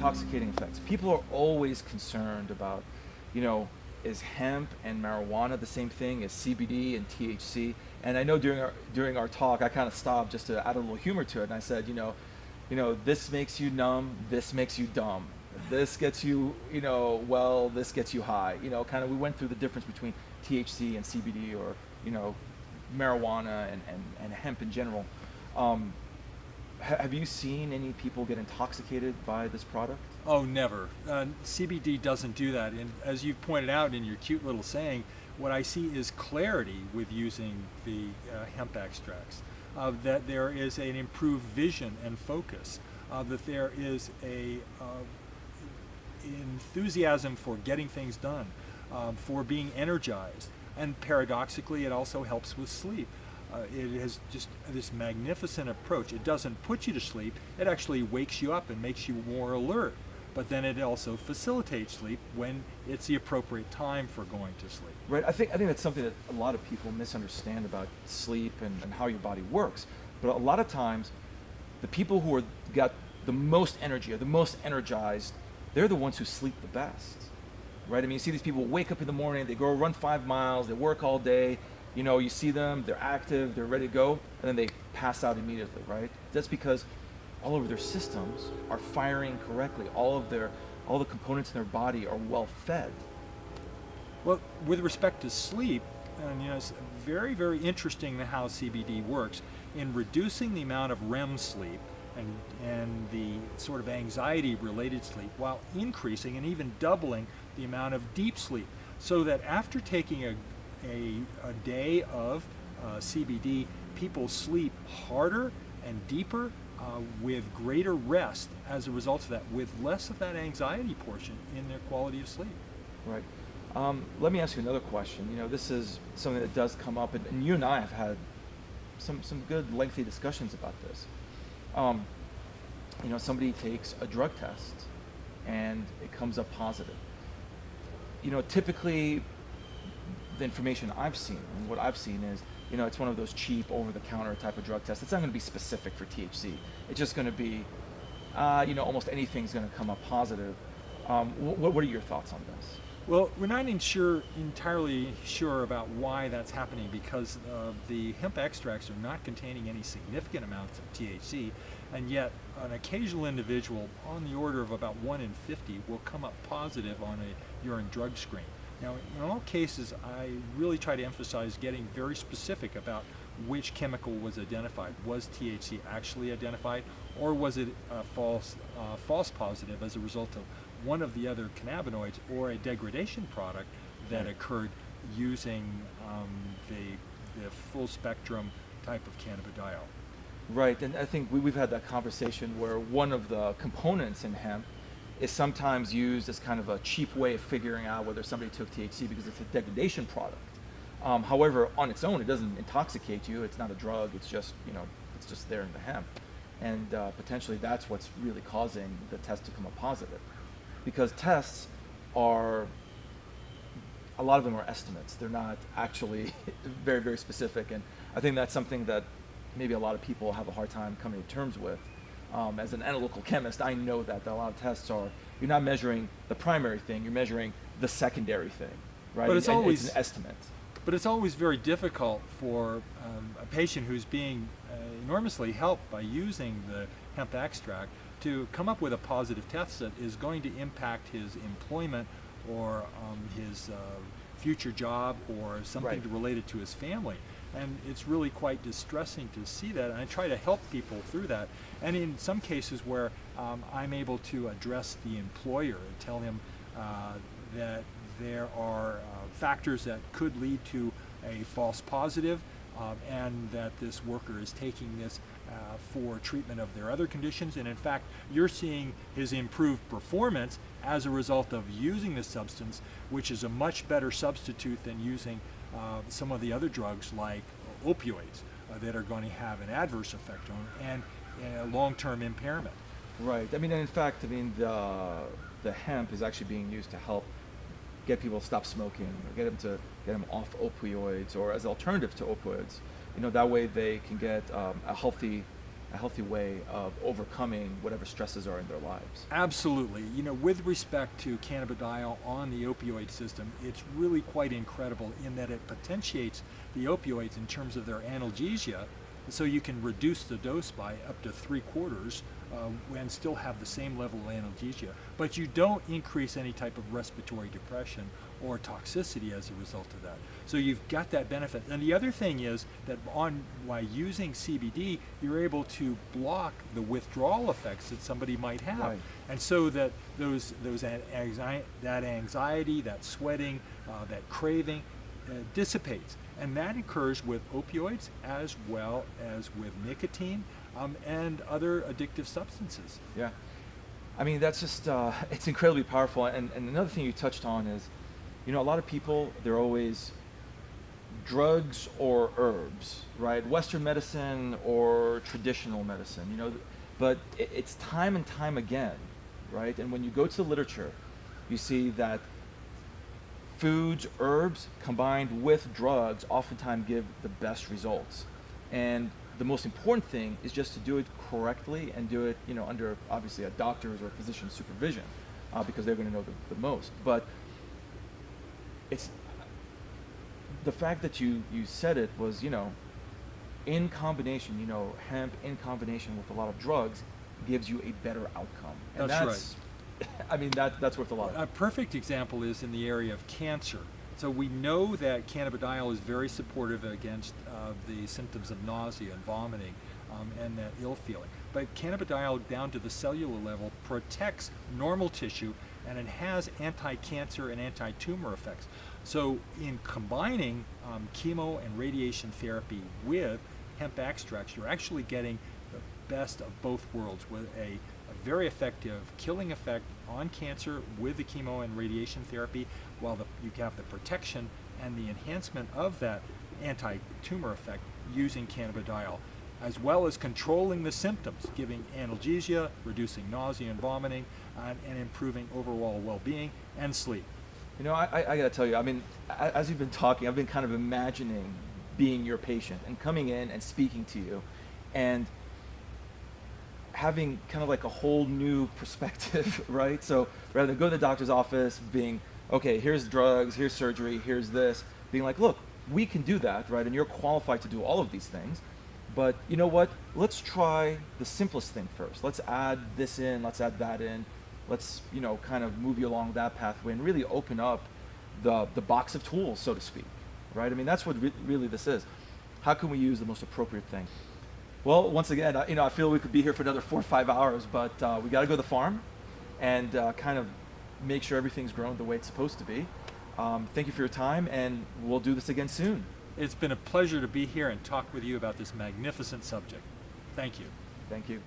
intoxicating effects. People are always concerned about, you know, is hemp and marijuana the same thing? Is CBD and THC? And I know during our talk, I kind of stopped just to add a little humor to it, and I said, this makes you numb, this makes you dumb. This gets you, well, this gets you high. Kind of we went through the difference between THC and CBD, or, marijuana and hemp in general. Have you seen any people get intoxicated by this product? Oh, never. CBD doesn't do that. And as you've pointed out in your cute little saying, what I see is clarity with using the hemp extracts. That there is an improved vision and focus. That there is a enthusiasm for getting things done, for being energized. And paradoxically, it also helps with sleep. It has just this magnificent approach. It doesn't put you to sleep, it actually wakes you up and makes you more alert. But then it also facilitates sleep when it's the appropriate time for going to sleep. Right, I think that's something that a lot of people misunderstand about sleep and how your body works. But a lot of times, the people who got the most energy or the most energized, they're the ones who sleep the best. Right, I mean, you see these people wake up in the morning, they go run 5 miles, they work all day, you see them, they're active, they're ready to go, and then they pass out immediately, right? That's because all of their systems are firing correctly. All the components in their body are well fed. Well, with respect to sleep, and it's very, very interesting how CBD works in reducing the amount of REM sleep and the sort of anxiety-related sleep, while increasing and even doubling the amount of deep sleep, so that after taking a day of CBD, people sleep harder and deeper with greater rest as a result of that, with less of that anxiety portion in their quality of sleep. Right. Let me ask you another question. This is something that does come up, and you and I have had some good lengthy discussions about this. Somebody takes a drug test and it comes up positive. Typically the information I've seen and what I've seen is, it's one of those cheap over-the-counter type of drug tests. It's not going to be specific for THC. It's just going to be, almost anything's going to come up positive. What are your thoughts on this? Well, we're not entirely sure about why that's happening, because the hemp extracts are not containing any significant amounts of THC, and yet an occasional individual on the order of about 1 in 50 will come up positive on a urine drug screen. Now, in all cases, I really try to emphasize getting very specific about which chemical was identified. Was THC actually identified, or was it a false positive as a result of one of the other cannabinoids or a degradation product that occurred using the full spectrum type of cannabidiol? Right, and I think we've had that conversation where one of the components in hemp is sometimes used as kind of a cheap way of figuring out whether somebody took THC because it's a degradation product. However, on its own, it doesn't intoxicate you. It's not a drug. It's just, it's just there in the hemp. And potentially that's what's really causing the test to come up positive. Because tests are, a lot of them are estimates. They're not actually very, very specific. And I think that's something that maybe a lot of people have a hard time coming to terms with. As an analytical chemist, I know that a lot of tests you're not measuring the primary thing, you're measuring the secondary thing, right? But it's always an estimate. But it's always very difficult for a patient who's being enormously helped by using the hemp extract to come up with a positive test that is going to impact his employment or his future job or something related to his family. And it's really quite distressing to see that, and I try to help people through that. And in some cases where I'm able to address the employer and tell him that there are factors that could lead to a false positive, and that this worker is taking this for treatment of their other conditions, and in fact you're seeing his improved performance as a result of using this substance, which is a much better substitute than using some of the other drugs like opioids that are going to have an adverse effect on and long-term impairment. Right. I mean, and in fact, the hemp is actually being used to help get people to stop smoking, or get them off opioids, or as an alternative to opioids. That way they can get a healthy a healthy way of overcoming whatever stresses are in their lives. Absolutely. You know, with respect to cannabidiol on the opioid system, it's really quite incredible in that it potentiates the opioids in terms of their analgesia, so you can reduce the dose by up to 3/4 and still have the same level of analgesia, but you don't increase any type of respiratory depression or toxicity as a result of that. So you've got that benefit. And the other thing is that by using CBD, you're able to block the withdrawal effects that somebody might have. Right. And so that that anxiety, that sweating, that craving dissipates. And that occurs with opioids as well as with nicotine and other addictive substances. Yeah. I mean, that's just, it's incredibly powerful. And another thing you touched on is, you know, a lot of people, they're always drugs or herbs, right? Western medicine or traditional medicine, you know, but it's time and time again, right? And when you go to the literature, you see that foods, herbs combined with drugs oftentimes give the best results. And the most important thing is just to do it correctly and do it, you know, under obviously a doctor's or physician's supervision, because they're going to know the most. But it's the fact that you said it was, you know, in combination, you know, hemp in combination with a lot of drugs gives you a better outcome. And That's right. I mean, that's worth a lot. A perfect example is in the area of cancer. So we know that cannabidiol is very supportive against the symptoms of nausea and vomiting and that ill feeling. But cannabidiol down to the cellular level protects normal tissue, and it has anti-cancer and anti-tumor effects. So in combining chemo and radiation therapy with hemp extracts, you're actually getting the best of both worlds with a very effective killing effect on cancer with the chemo and radiation therapy, while you have the protection and the enhancement of that anti-tumor effect using cannabidiol, as well as controlling the symptoms, giving analgesia, reducing nausea and vomiting, and improving overall well-being and sleep. You know, I got to tell you, I mean, as you've been talking, I've been kind of imagining being your patient and coming in and speaking to you and having kind of like a whole new perspective, right? So rather than go to the doctor's office being, okay, here's drugs, here's surgery, here's this, being like, look, we can do that, right? And you're qualified to do all of these things. But you know what? Let's try the simplest thing first. Let's add this in, let's add that in. Let's, you know, kind of move you along that pathway and really open up the box of tools, so to speak, right? I mean, that's what really this is. How can we use the most appropriate thing? Well, once again, you know, I feel we could be here for another 4 or 5 hours, but we got to go to the farm and kind of make sure everything's grown the way it's supposed to be. Thank you for your time, and we'll do this again soon. It's been a pleasure to be here and talk with you about this magnificent subject. Thank you. Thank you.